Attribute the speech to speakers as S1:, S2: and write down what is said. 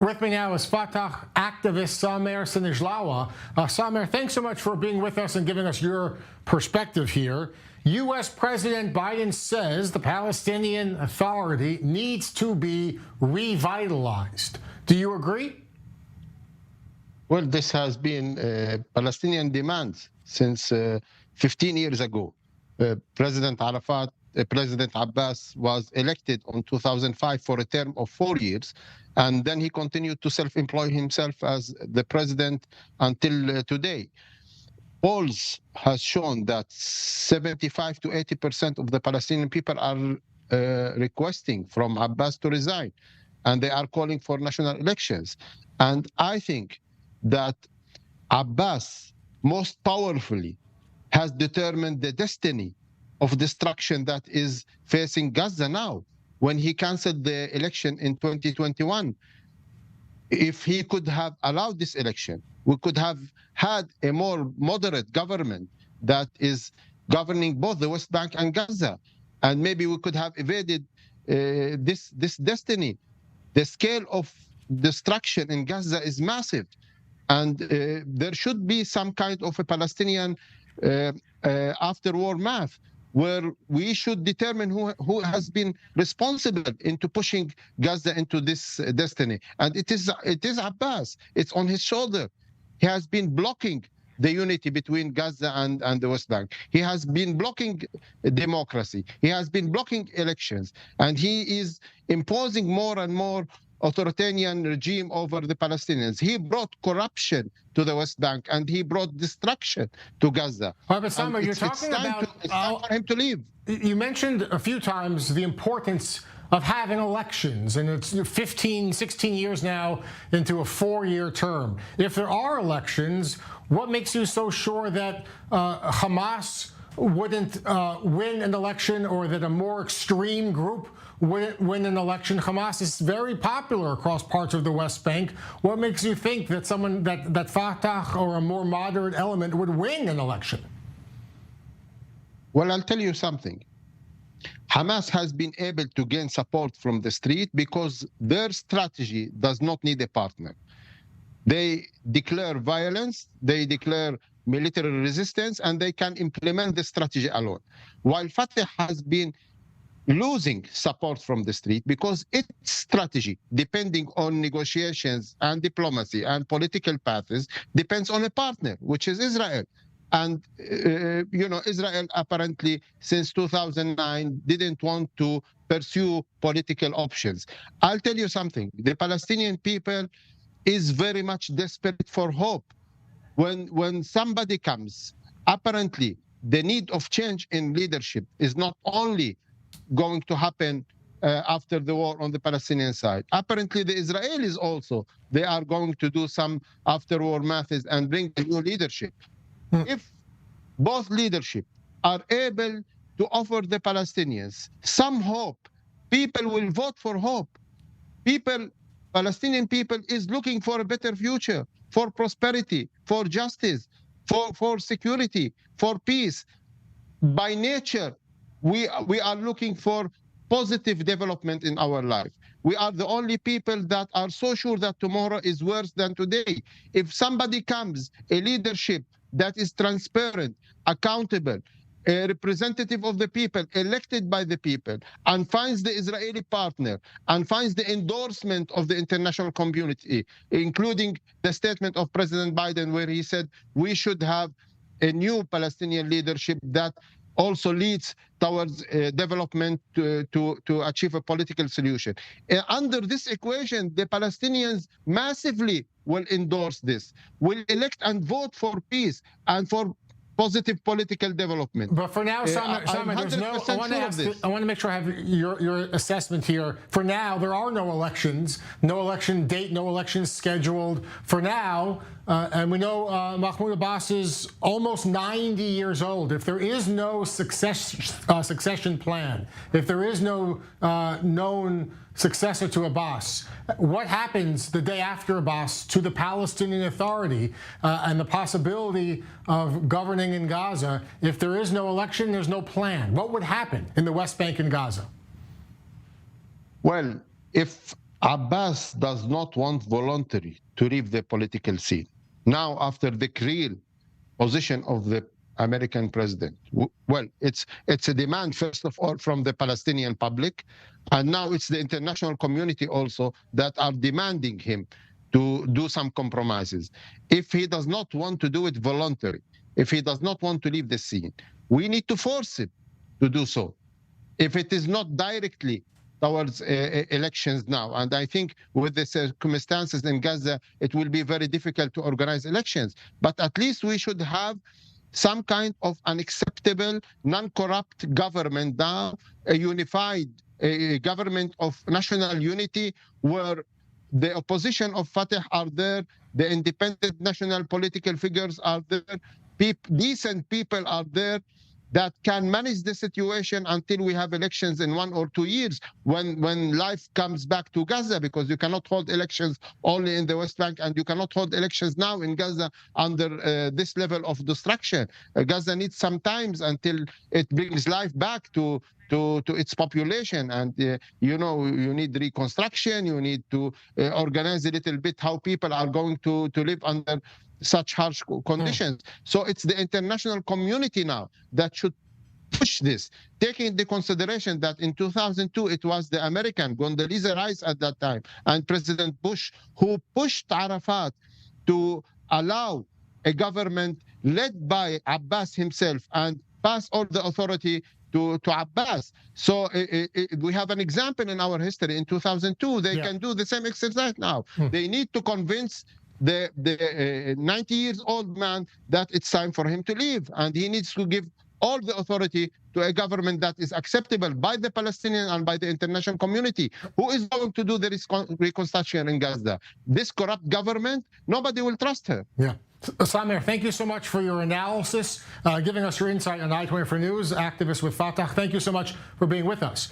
S1: With me now is Fatah activist Samer Sinijlawi. Samer, thanks so much for being with us and giving us your perspective here. U.S. President Biden says the Palestinian Authority needs to be revitalized. Do you agree?
S2: Well, this has been Palestinian demands since 15 years ago. President Abbas was elected in 2005 for a term of 4 years, and then he continued to self-employ himself as the president until today. Polls has shown that 75 to 80% of the Palestinian people are requesting from Abbas to resign, and they are calling for national elections. And I think that Abbas most powerfully has determined the destiny of destruction that is facing Gaza now. When he canceled the election in 2021, if he could have allowed this election, we could have had a more moderate government that is governing both the West Bank and Gaza. And maybe we could have evaded this destiny. The scale of destruction in Gaza is massive. And there should be some kind of a Palestinian after-war math, where we should determine who has been responsible into pushing Gaza into this destiny. And it is Abbas. It's on his shoulder. He has been blocking the unity between Gaza and the West Bank. He has been blocking democracy. He has been blocking elections. And he is imposing more and more authoritarian regime over the Palestinians. He brought corruption to the West Bank, and he brought destruction to Gaza.
S1: But Samer, you're talking about
S2: it's time for him to leave.
S1: You mentioned a few times the importance of having elections, and it's 15, 16 years now into a 4-year term. If there are elections, what makes you so sure that Hamas wouldn't win an election, or that a more extreme group wouldn't win an election? Hamas is very popular across parts of the West Bank. What makes you think that someone that Fatah or a more moderate element would win an election?
S2: Well, I'll tell you something. Hamas has been able to gain support from the street because their strategy does not need a partner. They declare violence, they declare military resistance, and they can implement the strategy alone. While Fatah has been losing support from the street because its strategy, depending on negotiations and diplomacy and political paths, depends on a partner, which is Israel. And, Israel apparently since 2009 didn't want to pursue political options. I'll tell you something. The Palestinian people is very desperate for hope. When somebody comes, apparently the need of change in leadership is not only going to happen after the war on the Palestinian side. Apparently the Israelis also, they are going to do some after-war methods and bring a new leadership. If both leadership are able to offer the Palestinians some hope, people will vote for hope. Palestinian people is looking for a better future, for prosperity, for justice, for security, for peace. By nature, we are looking for positive development in our life. We are the only people that are so sure that tomorrow is worse than today. If somebody comes, a leadership that is transparent, accountable, a representative of the people, elected by the people, and finds the Israeli partner, and finds the endorsement of the international community, including the statement of President Biden, where he said we should have a new Palestinian leadership that also leads towards development to achieve a political solution. Under this equation, the Palestinians massively will endorse this, will elect and vote for peace and for positive political development.
S1: But for now, Samer, there's no. I want to make sure I have your assessment here. For now, there are no elections, no election date, no elections scheduled. For now, and we know Mahmoud Abbas is almost 90 years old. If there is no succession plan, if there is no known successor to Abbas, what happens the day after Abbas to the Palestinian Authority and the possibility of governing in Gaza? If there is no election, there's no plan. What would happen in the West Bank and Gaza?
S2: Well, if Abbas does not want voluntary to leave the political scene. Now, after the real position of the American president, well, it's a demand, first of all, from the Palestinian public, and now it's the international community also that are demanding him to do some compromises. If he does not want to do it voluntarily, if he does not want to leave the scene, we need to force him to do so. If it is not directly towards elections now, and I think with the circumstances in Gaza, it will be very difficult to organize elections, but at least we should have some kind of unacceptable, non-corrupt government now, a unified government of national unity where the opposition of Fatah are there, the independent national political figures are there, decent people are there that can manage the situation until we have elections in 1 or 2 years when life comes back to Gaza, because you cannot hold elections only in the West Bank and you cannot hold elections now in Gaza under this level of destruction. Gaza needs some time until it brings life back to its population, and you need reconstruction, you need to organize a little bit how people are going to live under such harsh conditions. So it's the international community now that should push this, taking into consideration that in 2002 it was the American Condoleezza Rice at that time and President Bush who pushed Arafat to allow a government led by Abbas himself and pass all the authority to Abbas. So we have an example in our history. In 2002, they can do the same exercise now. They need to convince the 90-year-old man that it's time for him to leave, and he needs to give all the authority to a government that is acceptable by the Palestinian and by the international community. Who is going to do the reconstruction in Gaza? This corrupt government? Nobody will trust her.
S1: Yeah. Samer, thank you so much for your analysis, giving us your insight on i24 News, activist with Fatah. Thank you so much for being with us.